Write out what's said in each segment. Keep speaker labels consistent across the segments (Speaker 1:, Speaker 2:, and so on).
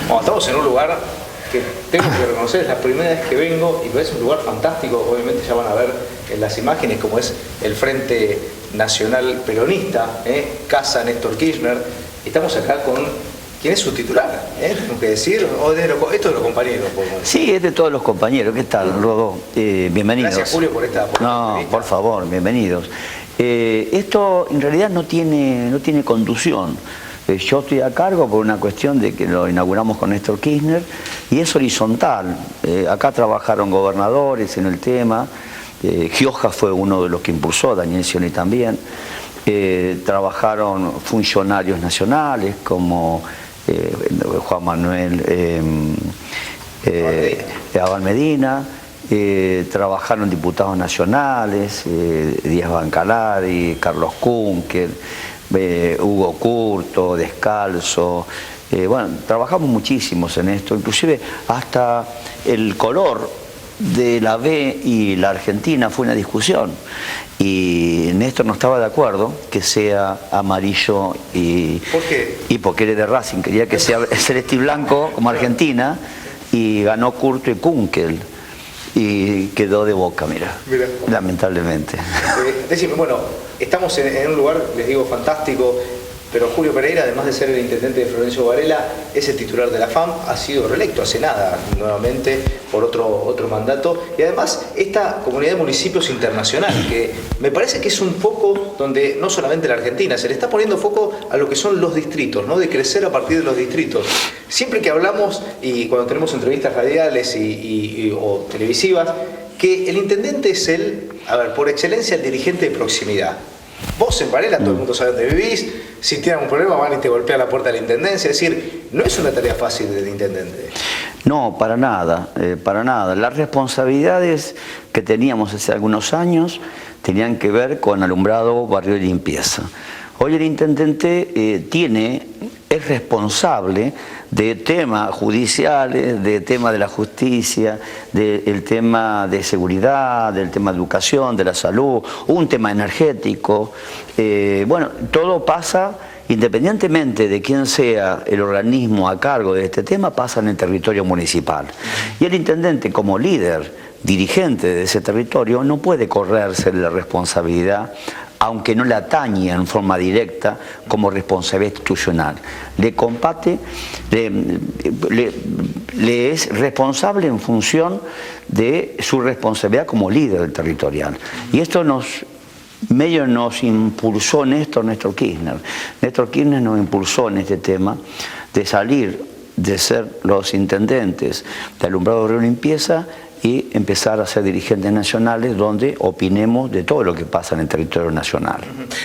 Speaker 1: Bueno, estamos en un lugar que tengo que reconocer, es la primera vez que vengo y es un lugar fantástico. Obviamente ya van a ver en las imágenes cómo es el Frente Nacional Peronista, Casa Néstor Kirchner. Estamos acá con ¿quién es su titular? Tengo que decir, esto es de los compañeros.
Speaker 2: Sí, es de todos los compañeros. ¿Qué tal, Rodó? Bienvenidos.
Speaker 1: Gracias, Julio, por esta
Speaker 2: No,
Speaker 1: entrevista.
Speaker 2: por favor, bienvenidos. Esto en realidad no tiene conducción. Yo estoy a cargo por una cuestión de que lo inauguramos con Néstor Kirchner y es horizontal. Acá trabajaron gobernadores en el tema. Gioja fue uno de los que impulsó, Daniel Scioli también. Trabajaron funcionarios nacionales como Juan Manuel Abal Medina, trabajaron diputados nacionales, Díaz Bancalari, Carlos Kunkel, Hugo Curto, Descalzo. Bueno, trabajamos muchísimos en esto, inclusive hasta el color de la B y la Argentina fue una discusión y Néstor no estaba de acuerdo que sea amarillo y...
Speaker 1: ¿Por qué?
Speaker 2: Y porque él es de Racing, quería que sea celeste y blanco como Argentina y ganó Curto y Kunkel y quedó de Boca, mira. Lamentablemente.
Speaker 1: Decime, bueno, estamos en un lugar, les digo, fantástico. Pero Julio Pereira, además de ser el intendente de Florencio Varela, es el titular de la FAM, ha sido reelecto hace nada nuevamente por otro mandato. Y además esta comunidad de municipios internacional, que me parece que es un foco donde no solamente la Argentina, se le está poniendo foco a lo que son los distritos, ¿no? De crecer a partir de los distritos. Siempre que hablamos, y cuando tenemos entrevistas radiales o televisivas, que el intendente es por excelencia el dirigente de proximidad. Vos en Varela, todo el mundo sabe dónde vivís, si tienen algún problema van y te golpean la puerta de la intendencia, es decir, no es una tarea fácil del intendente.
Speaker 2: No, para nada, para nada. Las responsabilidades que teníamos hace algunos años tenían que ver con alumbrado, barrio y limpieza. Hoy el intendente es responsable de temas judiciales, de temas de la justicia, del tema de seguridad, del tema de educación, de la salud, un tema energético. Bueno, todo pasa, independientemente de quién sea el organismo a cargo de este tema, pasa en el territorio municipal. Y el intendente, como líder, dirigente de ese territorio, no puede correrse la responsabilidad, aunque no le atañe en forma directa como responsabilidad institucional. Le compete, le es responsable en función de su responsabilidad como líder territorial. Y esto nos impulsó Néstor Kirchner. Néstor Kirchner nos impulsó en este tema de salir de ser los intendentes de alumbrado, barrio y limpieza y empezar a ser dirigentes nacionales donde opinemos de todo lo que pasa en el territorio nacional.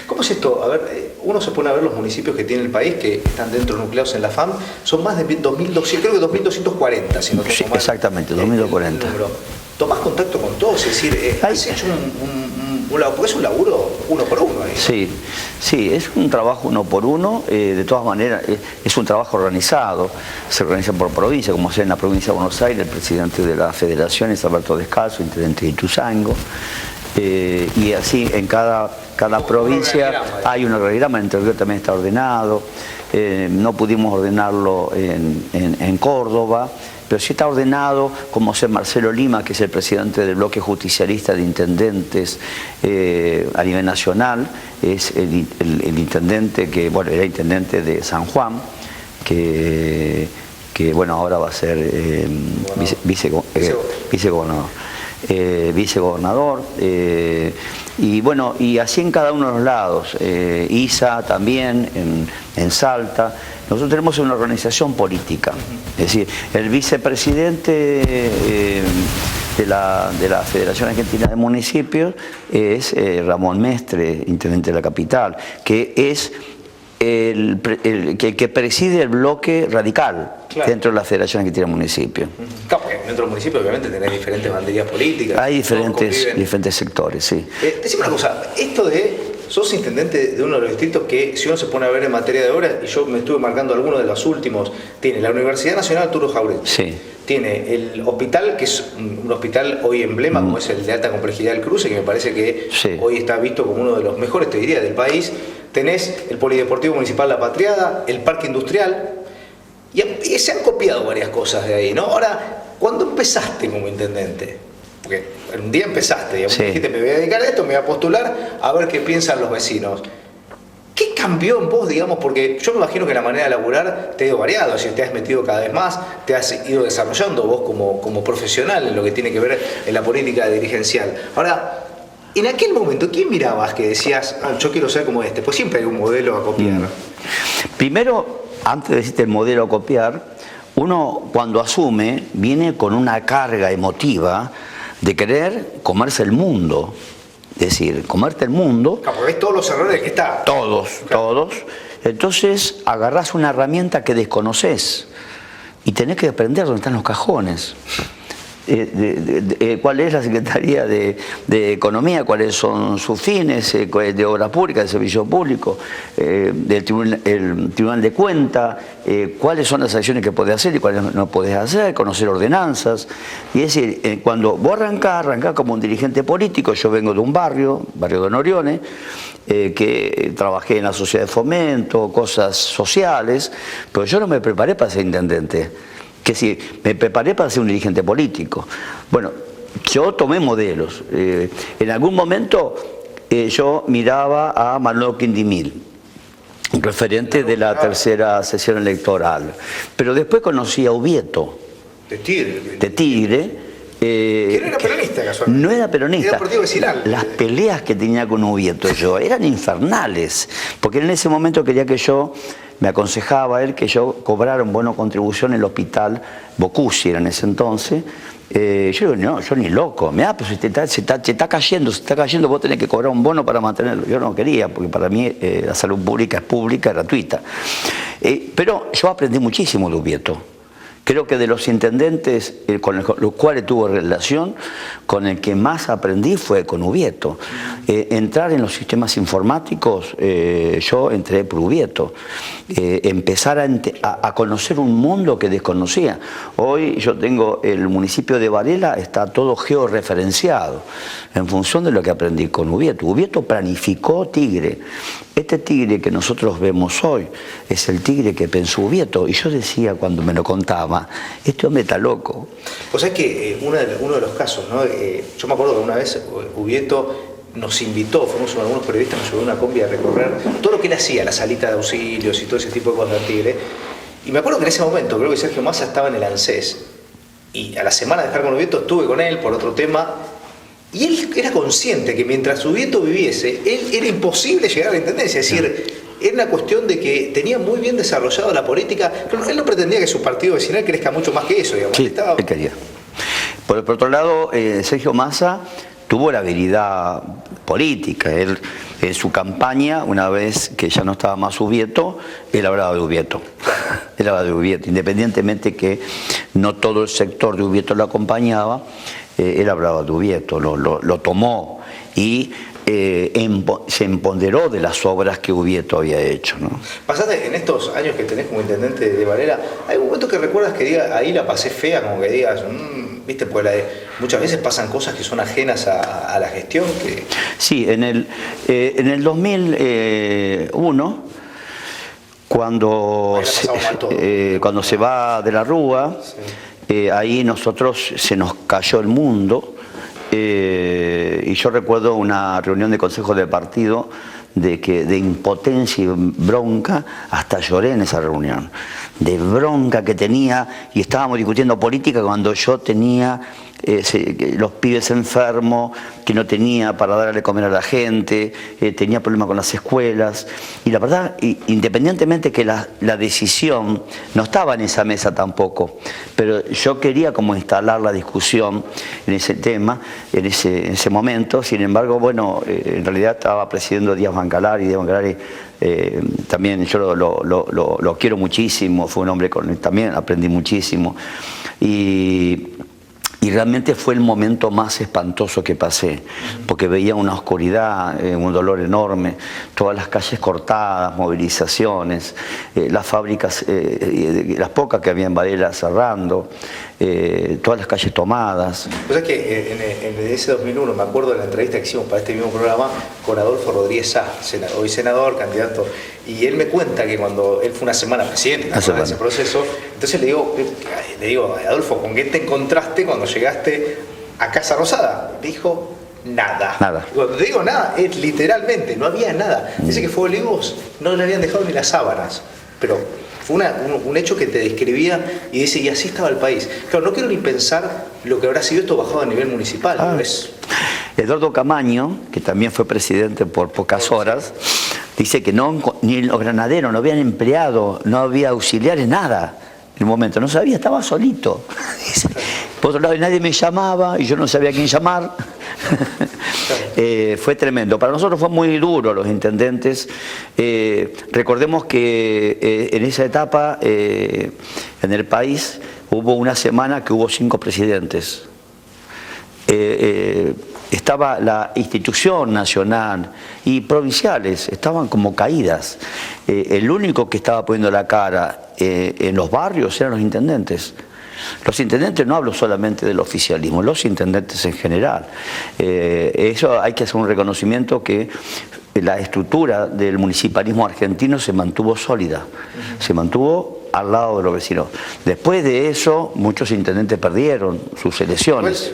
Speaker 1: ¿Cómo es esto? A ver, uno se pone a ver los municipios que tiene el país, que están dentro nucleados en la FAM, son más de 2.200, creo que 2.240, si no tengo
Speaker 2: sí,
Speaker 1: mal.
Speaker 2: Exactamente, 2.240.
Speaker 1: ¿Tomás contacto con todos? Es decir, ¿has hecho porque es un laburo uno por uno ahí?
Speaker 2: Sí, es un trabajo uno por uno, de todas maneras es un trabajo organizado, se organiza por provincia, como sea en la provincia de Buenos Aires, el presidente de la federación es Alberto Descalzo, intendente de Ituzaingó, y así en cada provincia hay un organigrama, el interior también está ordenado, no pudimos ordenarlo en Córdoba, pero sí está ordenado, como sea Marcelo Lima, que es el presidente del bloque justicialista de intendentes a nivel nacional, es el intendente que, bueno, era intendente de San Juan, que bueno, ahora va a ser vicegobernador, y bueno, y así en cada uno de los lados, ISA también en Salta. Nosotros tenemos una organización política, es decir, el vicepresidente de la Federación Argentina de Municipios es Ramón Mestre, intendente de la capital, que es el que preside el bloque radical, claro, dentro de la Federación Argentina de Municipios.
Speaker 1: Claro, porque dentro del municipio obviamente tenés diferentes banderías políticas.
Speaker 2: Hay diferentes sectores, sí.
Speaker 1: Decime una cosa, esto sos intendente de uno de los distritos que, si uno se pone a ver en materia de obras, y yo me estuve marcando algunos de los últimos, tiene la Universidad Nacional Arturo Jauretche,
Speaker 2: sí,
Speaker 1: tiene el hospital, que es un hospital hoy emblema, como es el de alta complejidad del Cruce, que me parece que sí, hoy está visto como uno de los mejores, te diría, del país. Tenés el Polideportivo Municipal La Patriada, el Parque Industrial, Y se han copiado varias cosas de ahí, ¿no? Ahora, ¿cuándo empezaste como intendente? Porque un día empezaste, digamos,
Speaker 2: Sí.
Speaker 1: dijiste, me voy a dedicar a esto, me voy a postular a ver qué piensan los vecinos. ¿Qué cambió en vos, digamos? Porque yo me imagino que la manera de laburar te ha ido variado, si te has metido cada vez más, te has ido desarrollando vos como profesional en lo que tiene que ver en la política dirigencial. Ahora, en aquel momento, ¿quién mirabas que decías, yo quiero ser como este? Pues siempre hay un modelo a copiar.
Speaker 2: Primero, antes de decirte el modelo a copiar, uno cuando asume viene con una carga emotiva de querer comerse el mundo. Es decir, comerte el mundo.
Speaker 1: Porque ves todos los errores que está.
Speaker 2: Todos. Entonces agarrás una herramienta que desconoces y tenés que aprender dónde están los cajones. Cuál es la Secretaría de Economía, cuáles son sus fines, de Obras Públicas, de Servicio Público, el Tribunal de Cuentas, cuáles son las acciones que podés hacer y cuáles no podés hacer, conocer ordenanzas. Y es decir, cuando vos arrancás como un dirigente político. Yo vengo de un barrio de Noriones, que trabajé en la sociedad de fomento, cosas sociales, pero yo no me preparé para ser intendente. Que si me preparé para ser un dirigente político. Bueno, yo tomé modelos. En algún momento yo miraba a Manuel Quindimil, referente de la tercera sesión electoral. Pero después conocí a Ubieto,
Speaker 1: De Tigre.
Speaker 2: de Tigre.
Speaker 1: Que no era peronista, casualmente.
Speaker 2: No era peronista.
Speaker 1: Era partido vecinal.
Speaker 2: Las peleas que tenía con Ubieto yo eran infernales, porque en ese momento quería que yo, me aconsejaba él que yo cobrara un bono contribución en el hospital Bocusi, era en ese entonces. Yo digo, no, yo ni loco, pues se está cayendo, vos tenés que cobrar un bono para mantenerlo. Yo no quería, porque para mí la salud pública es pública, gratuita. Pero yo aprendí muchísimo de Ubieto. Creo que de los intendentes con los cuales tuve relación, con el que más aprendí fue con Ubieto. Entrar en los sistemas informáticos, yo entré por Ubieto. Empezar a conocer un mundo que desconocía. Hoy yo tengo el municipio de Varela, está todo georreferenciado en función de lo que aprendí con Ubieto. Ubieto planificó Tigre. Este Tigre que nosotros vemos hoy es el Tigre que pensó Ubieto. Y yo decía cuando me lo contaba, este hombre está loco.
Speaker 1: O sea, es que uno de los casos, ¿no? Yo me acuerdo que una vez Ubieto nos invitó, fuimos algunos periodistas, nos llevó una combi a recorrer todo lo que él hacía, la salita de auxilios y todo ese tipo de cosas del Tigre. Y me acuerdo que en ese momento, creo que Sergio Massa estaba en el ANSES. Y a la semana de estar con Ubieto estuve con él por otro tema. Y él era consciente que mientras Ubieto viviese, él era imposible llegar a la intendencia. Es decir, era una cuestión de que tenía muy bien desarrollado la política. Pero él no pretendía que su partido vecinal crezca mucho más que eso, digamos.
Speaker 2: Sí, él quería. Por otro lado, Sergio Massa tuvo la habilidad política. Él, en su campaña, una vez que ya no estaba más Ubieto, él hablaba de Ubieto. Él hablaba de Ubieto, independientemente que no todo el sector de Ubieto lo acompañaba, él hablaba de Ubieto, lo tomó y se empoderó de las obras que Ubieto había hecho, ¿no?
Speaker 1: Pasaste en estos años que tenés como intendente de Varela, ¿hay un momento que recuerdas que diga, ahí la pasé fea, como que digas, viste, pues muchas veces pasan cosas que son ajenas a la gestión?
Speaker 2: Sí, en el 2001, cuando se va de la Rúa, sí. Ahí nosotros se nos cayó el mundo. Y yo recuerdo una reunión de consejo de partido de impotencia y bronca, hasta lloré en esa reunión, de bronca que tenía, y estábamos discutiendo política cuando yo tenía los pibes enfermos, que no tenía para darle de comer a la gente, tenía problemas con las escuelas, y la verdad, independientemente que la decisión no estaba en esa mesa tampoco, pero yo quería como instalar la discusión en ese tema, en ese momento. Sin embargo, bueno, en realidad estaba presidiendo Díaz Bancalari, y Díaz Bancalari también yo lo quiero muchísimo, fue un hombre con el que también aprendí muchísimo, y realmente fue el momento más espantoso que pasé, porque veía una oscuridad, un dolor enorme, todas las calles cortadas, movilizaciones, las fábricas, las pocas que había en Varela cerrando, todas las calles tomadas.
Speaker 1: Pues es que en ese 2001, me acuerdo de la entrevista que hicimos para este mismo programa con Adolfo Rodríguez Sá, hoy senador, candidato Y él me cuenta que cuando él fue una semana presidente de ese proceso, entonces le digo, Adolfo, ¿con qué te encontraste cuando llegaste a Casa Rosada? Me dijo, nada. Cuando te digo nada, es literalmente, no había nada. Dice que fue Olivos, no le habían dejado ni las sábanas. Pero fue un hecho que te describía y dice, y así estaba el país. Claro, no quiero ni pensar lo que habrá sido esto bajado a nivel municipal.
Speaker 2: Eduardo Camaño, que también fue presidente por pocas horas, dice que ni los granaderos, no habían empleado, no había auxiliares, nada. En el momento, no sabía, estaba solito. Dice, por otro lado, nadie me llamaba y yo no sabía a quién llamar. Fue tremendo. Para nosotros fue muy duro, los intendentes. Recordemos que en esa etapa, en el país, hubo una semana que hubo 5 presidentes. Estaba la institución nacional y provinciales, estaban como caídas. El único que estaba poniendo la cara en los barrios eran los intendentes. Los intendentes, no hablo solamente del oficialismo, los intendentes en general. Eso hay que hacer un reconocimiento que la estructura del municipalismo argentino se mantuvo sólida, se mantuvo al lado de los vecinos. Después de eso, muchos intendentes perdieron sus elecciones.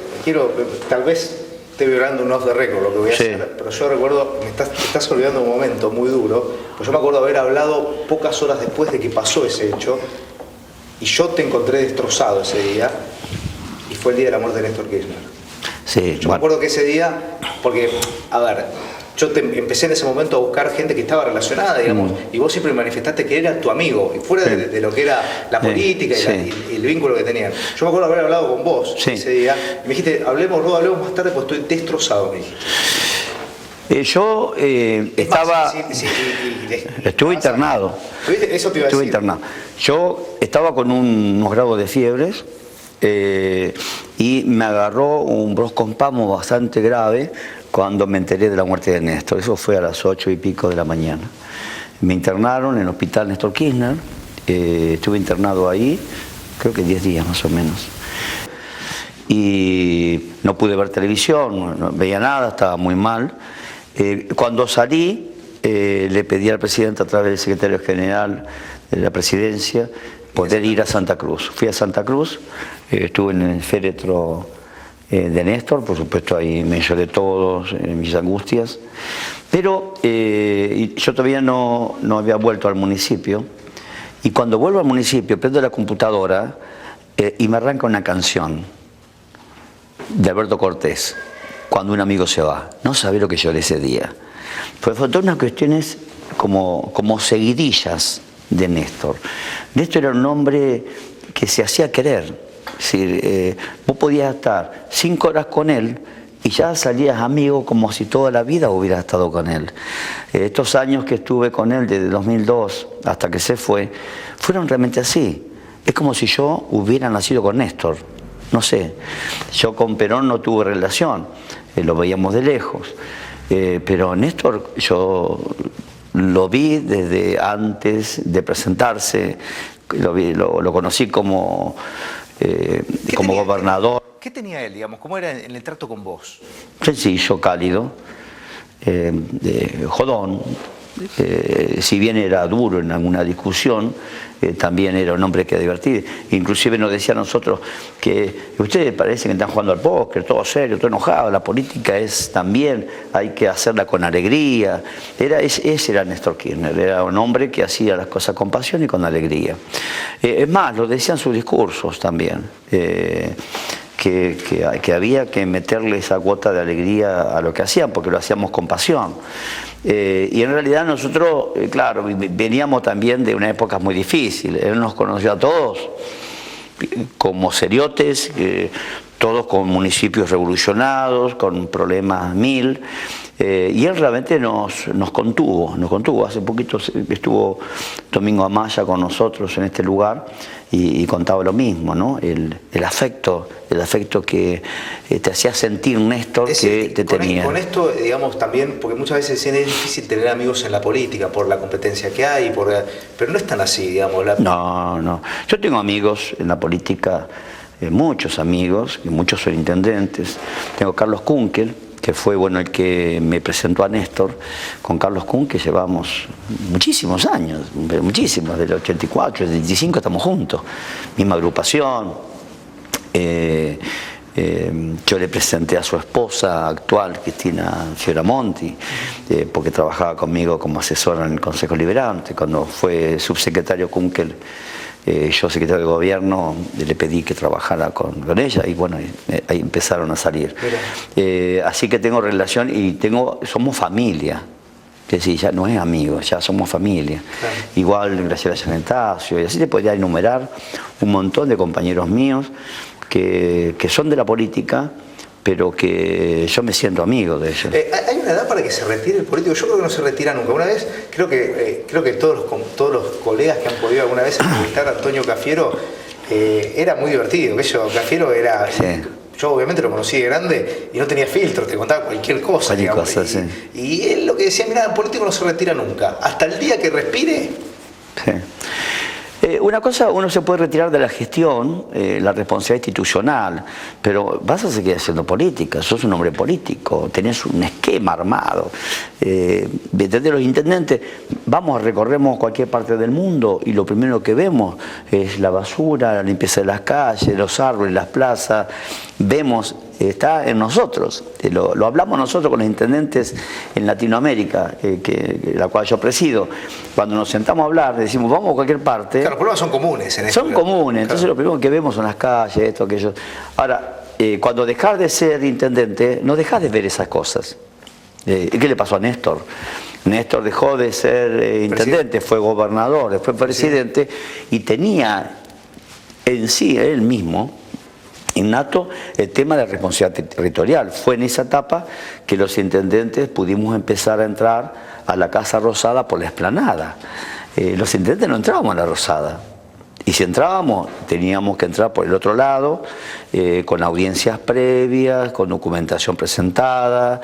Speaker 1: Tal vez esté violando un off the record lo que voy a hacer, pero yo recuerdo, te estás olvidando un momento muy duro, pues yo me acuerdo haber hablado pocas horas después de que pasó ese hecho, y yo te encontré destrozado ese día, y fue el día de la muerte de Néstor Kirchner.
Speaker 2: Sí,
Speaker 1: yo me acuerdo que ese día, porque, a ver, yo empecé en ese momento a buscar gente que estaba relacionada, digamos, y vos siempre manifestaste que era tu amigo, y fuera de lo que era la política y el vínculo que tenían. Yo me acuerdo haber hablado con vos ese día, y me dijiste, hablemos más tarde, pues estoy destrozado, me dijiste.
Speaker 2: Yo estaba... estuve internado.
Speaker 1: Eso te iba a decir.
Speaker 2: Internado. Yo estaba con unos grados de fiebres y me agarró un broncoespasmo bastante grave cuando me enteré de la muerte de Néstor. Eso fue a las 8 y pico de la mañana. Me internaron en el hospital Néstor Kirchner. Estuve internado ahí, creo que 10 días más o menos. Y no pude ver televisión, no veía nada, estaba muy mal. Cuando salí, le pedí al presidente a través del secretario general de la presidencia poder ir a Santa Cruz. Fui a Santa Cruz, estuve en el féretro de Néstor, por supuesto ahí me lloré todos, mis angustias, pero yo todavía no había vuelto al municipio, y cuando vuelvo al municipio prendo la computadora y me arranca una canción de Alberto Cortés, Cuando un amigo se va. No sabés lo que lloré ese día. Pues fueron todas unas cuestiones como seguidillas de Néstor. Néstor era un hombre que se hacía querer. Es decir, vos podías estar 5 horas con él y ya salías amigo como si toda la vida hubieras estado con él. Estos años que estuve con él, desde 2002 hasta que se fue, fueron realmente así. Es como si yo hubiera nacido con Néstor. No sé, yo con Perón no tuve relación, lo veíamos de lejos, pero Néstor yo lo vi desde antes de presentarse, lo conocí como gobernador.
Speaker 1: ¿Qué tenía él, digamos? ¿Cómo era en el trato con vos?
Speaker 2: Sencillo, cálido, jodón. Si bien era duro en alguna discusión, también era un hombre que divertía. Inclusive nos decía a nosotros que ustedes parecen que están jugando al póker, todo serio, todo enojado. La política es también, hay que hacerla con alegría. Ese era Néstor Kirchner, era un hombre que hacía las cosas con pasión y con alegría. Es más, lo decían sus discursos también. Que había que meterle esa cuota de alegría a lo que hacían, porque lo hacíamos con pasión. Y en realidad nosotros, claro, veníamos también de una época muy difícil. Él nos conoció a todos como seriotes, todos con municipios revolucionados, con problemas mil. Y él realmente nos contuvo. Hace poquito estuvo Domingo Amaya con nosotros en este lugar y contaba lo mismo, ¿no? El afecto que te hacía sentir Néstor que te tenía.
Speaker 1: Con esto, digamos, también, porque muchas veces es difícil tener amigos en la política por la competencia que hay, pero no es tan así, digamos.
Speaker 2: No. Yo tengo amigos en la política, muchos amigos, y muchos son intendentes. Tengo Carlos Kunkel, que fue bueno el que me presentó a Néstor, con Carlos Kuhn, que llevamos muchísimos años, muchísimos, del 84, del 85 estamos juntos, misma agrupación. Yo le presenté a su esposa actual, Cristina Fioramonti, porque trabajaba conmigo como asesora en el Consejo Liberante. Cuando fue subsecretario Kunkel, yo secretario de gobierno, le pedí que trabajara con ella y bueno, ahí empezaron a salir. Así que tengo relación y somos familia. Que sí, ya no es amigo, ya somos familia. Claro. Igual Graciela Yanetacio, y así te podría enumerar un montón de compañeros míos que son de la política, pero que yo me siento amigo de ellos.
Speaker 1: ¿Hay una edad para que se retire el político? Yo creo que no se retira nunca. Una vez, creo que todos los colegas que han podido alguna vez entrevistar a Antonio Cafiero, era muy divertido. Cafiero era... Sí. Yo obviamente lo conocí de grande y no tenía filtros, te contaba cualquier cosa.
Speaker 2: Sí.
Speaker 1: Y él lo que decía, mira, el político no se retira nunca. Hasta el día que respire...
Speaker 2: Sí. Una cosa, uno se puede retirar de la gestión, la responsabilidad institucional, pero vas a seguir haciendo política, sos un hombre político, tenés un esquema armado. Desde los intendentes, recorremos cualquier parte del mundo y lo primero que vemos es la basura, la limpieza de las calles, los árboles, las plazas. Vemos, está en nosotros, lo hablamos nosotros con los intendentes en Latinoamérica, la cual yo presido. Cuando nos sentamos a hablar, decimos, vamos a cualquier parte.
Speaker 1: Claro, los problemas son comunes en
Speaker 2: esto. Son comunes, entonces lo primero que vemos son las calles, esto, aquello. Ahora, cuando dejás de ser intendente, no dejás de ver esas cosas. ¿Qué le pasó a Néstor? Néstor dejó de ser intendente, fue gobernador, después presidente, y tenía en sí, él mismo, innato, el tema de la responsabilidad territorial. Fue en esa etapa que los intendentes pudimos empezar a entrar a la Casa Rosada por la explanada. Los intendentes no entrábamos a la Rosada. Y si entrábamos, teníamos que entrar por el otro lado, con audiencias previas, con documentación presentada.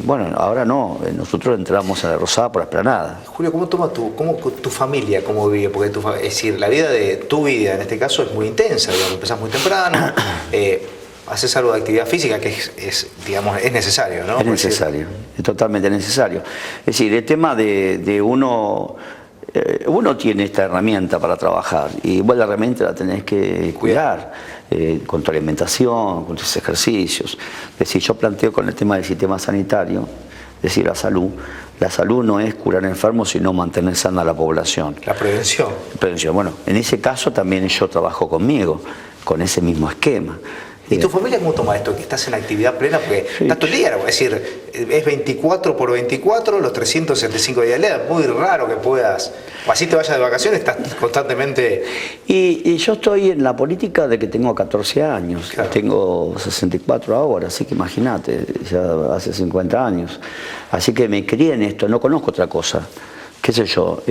Speaker 2: Bueno, ahora no, nosotros entramos a la Rosada por la explanada.
Speaker 1: Julio, ¿cómo toma tu familia, cómo vive? Porque es decir, la vida de tu vida en este caso es muy intensa, digamos, empezás muy temprano, haces algo de actividad física que digamos, es necesario, ¿no?
Speaker 2: Es necesario, es totalmente necesario. Es decir, el tema de uno... uno tiene esta herramienta para trabajar y vos la herramienta la tenés que cuidar con tu alimentación, con tus ejercicios. Es decir, yo planteo con el tema del sistema sanitario, es decir, la salud no es curar enfermos, sino mantener sana a la población.
Speaker 1: La prevención.
Speaker 2: Prevención. Bueno, en ese caso también yo trabajo conmigo, con ese mismo esquema.
Speaker 1: ¿Y tu familia cómo toma esto? Que estás en actividad plena, porque estás todo el día, es decir, es 24 por 24, los 365 días del día, es muy raro que puedas, o así te vayas de vacaciones, estás constantemente...
Speaker 2: Y yo estoy en la política de que tengo 14 años, claro. Tengo 64 ahora, así que imagínate, ya hace 50 años. Así que me crié en esto, no conozco otra cosa, qué sé yo,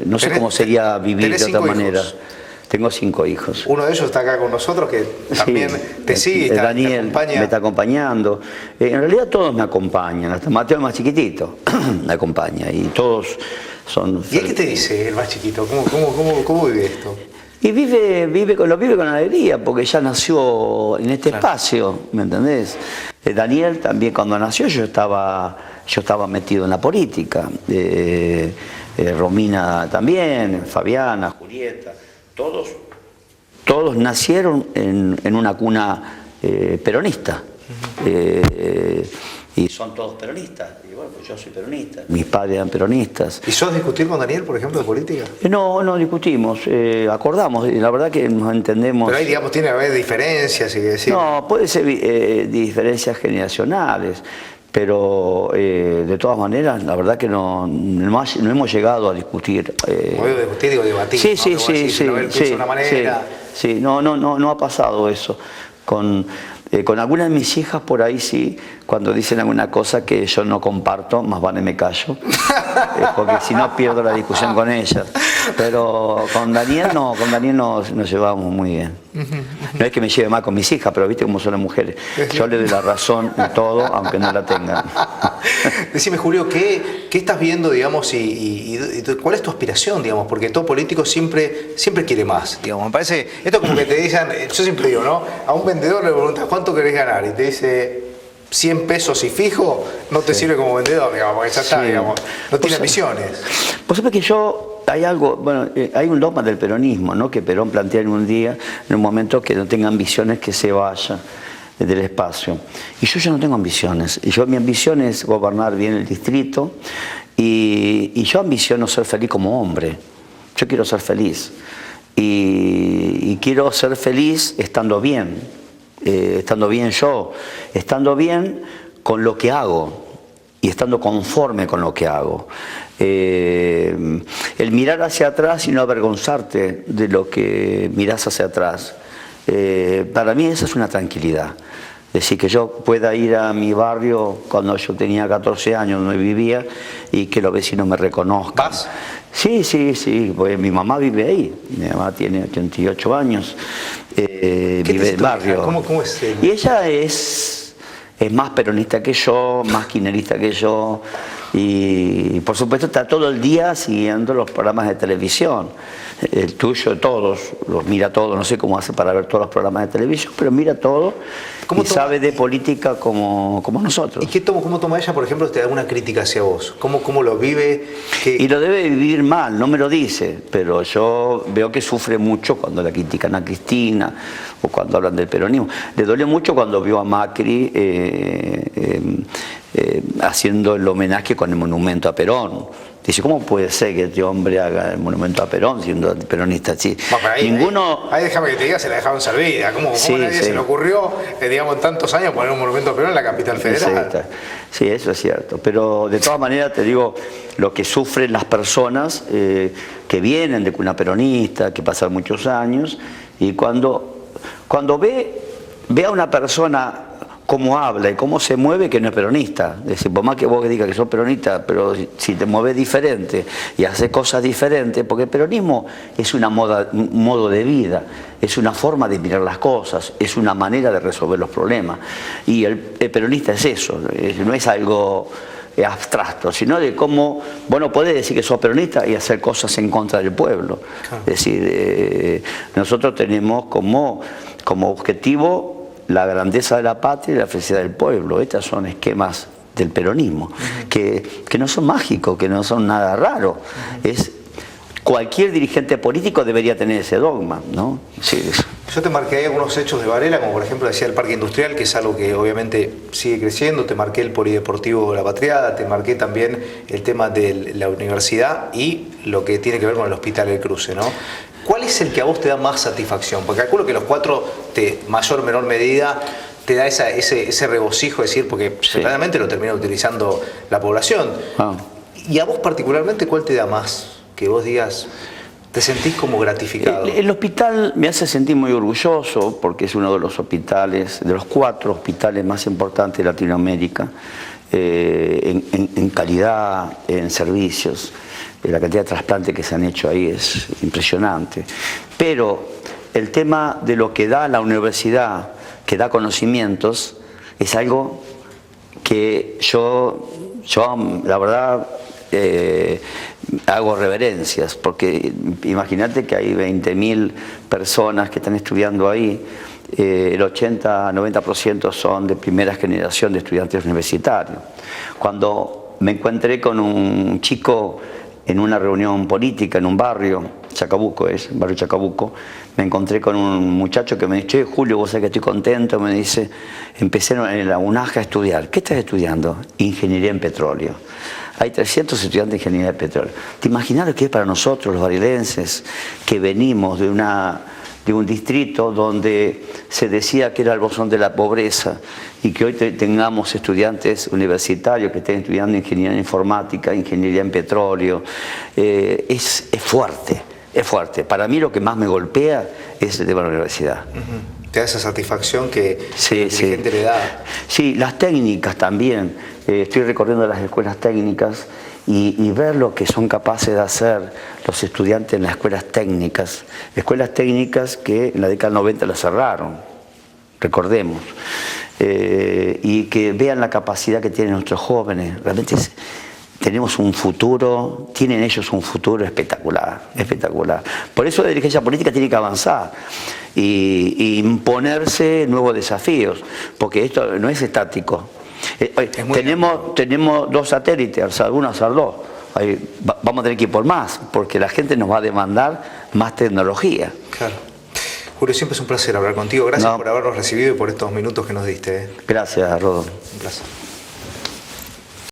Speaker 2: no sé cómo sería vivir de otra manera. Tengo 5 hijos.
Speaker 1: Uno de ellos está acá con nosotros, que también te sigue,
Speaker 2: Daniel
Speaker 1: te acompaña.
Speaker 2: Me está acompañando. En realidad todos me acompañan, hasta Mateo el más chiquitito me acompaña y todos son...
Speaker 1: ¿Y qué te dice el más chiquito? ¿Cómo vive esto?
Speaker 2: Y lo vive con alegría, porque ya nació en este espacio, ¿me entendés? Daniel también cuando nació yo estaba metido en la política. Romina también, Fabiana, Julieta. Todos nacieron en una cuna peronista. Y son todos peronistas. Y bueno, pues yo soy peronista. Mis padres eran peronistas.
Speaker 1: ¿Y sos discutir con Daniel, por ejemplo, de política?
Speaker 2: No discutimos, acordamos. Y la verdad que nos entendemos.
Speaker 1: Pero ahí, digamos, tiene que haber diferencias.
Speaker 2: No, puede ser diferencias generacionales. Pero de todas maneras, la verdad que no hemos llegado a discutir.
Speaker 1: Digo debatir.
Speaker 2: Sí, no ha pasado eso. Con algunas de mis hijas por ahí sí, cuando dicen alguna cosa que yo no comparto, más vale me callo, porque si no pierdo la discusión con ellas. Pero con Daniel nos llevamos muy bien. No es que me lleve mal con mis hijas, pero viste cómo son las mujeres. Yo le doy la razón en todo, aunque no la tengan.
Speaker 1: Decime, Julio, ¿qué estás viendo, digamos, y cuál es tu aspiración, digamos? Porque todo político siempre quiere más, digamos. Me parece, esto como que te dicen, yo siempre digo, ¿no? A un vendedor le preguntas, ¿cuánto querés ganar? Y te dice, 100 pesos y fijo, no te sirve como vendedor, digamos, porque ya está, digamos, no tiene ambiciones.
Speaker 2: Vos sabés que hay algo, bueno, hay un dogma del peronismo, ¿no? Que Perón plantea en un momento, que no tenga ambiciones, que se vaya del espacio. Y yo ya no tengo ambiciones. Mi ambición es gobernar bien el distrito y yo ambiciono ser feliz como hombre. Yo quiero ser feliz. Y quiero ser feliz estando bien yo, estando bien con lo que hago y estando conforme con lo que hago. El mirar hacia atrás y no avergonzarte de lo que mirás hacia atrás. Para mí esa es una tranquilidad. Es decir, que yo pueda ir a mi barrio cuando yo tenía 14 años, donde vivía, y que los vecinos me reconozcan.
Speaker 1: ¿Vas?
Speaker 2: Sí, porque mi mamá vive ahí. Mi mamá tiene 88 años, vive en el barrio.
Speaker 1: ¿Cómo es
Speaker 2: Y ella es más peronista que yo, más kirchnerista que yo, y por supuesto está todo el día siguiendo los programas de televisión. El tuyo, todos, los mira todos, no sé cómo hace para ver todos los programas de televisión, pero mira todo y sabe de política como nosotros.
Speaker 1: ¿Y cómo toma ella, por ejemplo, te da una crítica hacia vos? ¿Cómo lo vive?
Speaker 2: Y lo debe vivir mal, no me lo dice, pero yo veo que sufre mucho cuando la critican a Cristina o cuando hablan del peronismo. Le dolió mucho cuando vio a Macri haciendo el homenaje con el monumento a Perón. Dice, ¿cómo puede ser que este hombre haga el monumento a Perón siendo peronista? Sí.
Speaker 1: Bueno, ahí déjame que te diga, se la dejaron servida. ¿Cómo nadie se le ocurrió, digamos, en tantos años poner un monumento a Perón en la capital federal?
Speaker 2: Sí, eso es cierto. Pero de todas maneras te digo, lo que sufren las personas que vienen de cuna peronista, que pasan muchos años, y cuando ve a una persona cómo habla y cómo se mueve, que no es peronista. Es decir, por más que vos digas que sos peronista, pero si te mueves diferente y haces cosas diferentes, porque el peronismo es un modo de vida, es una forma de mirar las cosas, es una manera de resolver los problemas. Y el peronista es eso, no es algo abstracto, sino de cómo vos no podés decir que sos peronista y hacer cosas en contra del pueblo. Claro. Es decir, nosotros tenemos como objetivo la grandeza de la patria y la felicidad del pueblo. Estos son esquemas del peronismo, que no son mágicos, que no son nada raro. Cualquier dirigente político debería tener ese dogma, ¿no? Sí, eso.
Speaker 1: Yo te marqué ahí algunos hechos de Varela, como por ejemplo decía el parque industrial, que es algo que obviamente sigue creciendo, te marqué el polideportivo La Patriada, te marqué también el tema de la universidad y lo que tiene que ver con el hospital El Cruce, ¿no? ¿Cuál es el que a vos te da más satisfacción? Porque calculo que los cuatro, mayor o menor medida, te da ese regocijo, decir, porque realmente lo termina utilizando la población. Y a vos particularmente, ¿cuál te da más? Que vos digas, te sentís como gratificado.
Speaker 2: El hospital me hace sentir muy orgulloso porque es uno de los hospitales, de los 4 hospitales más importantes de Latinoamérica, en calidad, en servicios. La cantidad de trasplantes que se han hecho ahí es impresionante. Pero el tema de lo que da la universidad, que da conocimientos, es algo que yo la verdad, hago reverencias, porque imagínate que hay 20.000 personas que están estudiando ahí, el 80-90% son de primera generación de estudiantes universitarios. Cuando me encontré con un chico en una reunión política en un barrio, Chacabuco barrio Chacabuco, me encontré con un muchacho que me dice, che, Julio, vos sabés que estoy contento, me dice, empecé en la UNAJ a estudiar. ¿Qué estás estudiando? Ingeniería en petróleo. Hay 300 estudiantes de ingeniería de petróleo. ¿Te imaginas lo que es para nosotros, los barilenses, que venimos de un distrito donde se decía que era el bolsón de la pobreza y que hoy tengamos estudiantes universitarios que estén estudiando ingeniería informática, ingeniería en petróleo? Es fuerte, es fuerte. Para mí lo que más me golpea es el tema de la universidad.
Speaker 1: Te da esa satisfacción que el dirigente le da.
Speaker 2: Sí, las técnicas también. Estoy recorriendo las escuelas técnicas y ver lo que son capaces de hacer los estudiantes en las escuelas técnicas que en la década del 90 las cerraron, recordemos, y que vean la capacidad que tienen nuestros jóvenes. Realmente tenemos un futuro, tienen ellos un futuro espectacular, espectacular. Por eso la dirigencia política tiene que avanzar y imponerse nuevos desafíos, porque esto no es estático. Tenemos 2 satélites, Arsat 1, Arsat 2. Vamos a tener que ir por más, porque la gente nos va a demandar más tecnología.
Speaker 1: Claro. Julio, siempre es un placer hablar contigo. Gracias por habernos recibido y por estos minutos que nos diste.
Speaker 2: Gracias, Rodolfo.
Speaker 1: Un placer.